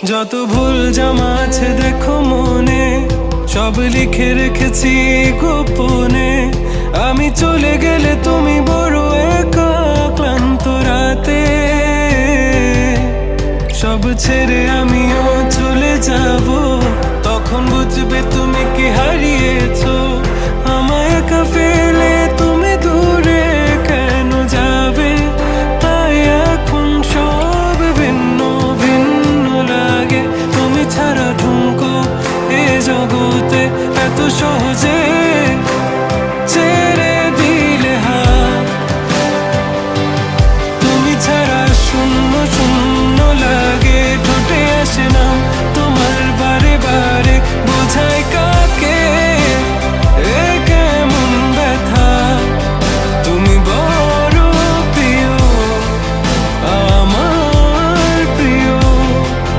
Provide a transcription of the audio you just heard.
যত ভুল জামা আছে দেখো মনে, সব লিখে রেখেছি গোপনে। আমি চলে গেলে তুমি বড় একা ক্লান্ত রাতে, সব ছেড়ে আমিও চলে যাব। তখন বুঝবে তুমি কি হারিয়েছো, আমায় একা ফেলে তুমি দূরে কেন যাবে। তাই এখন সব ভিন্ন ভিন্ন লাগে, তুমি ছাড়া ঠুমকো এ জগতে এত সহজে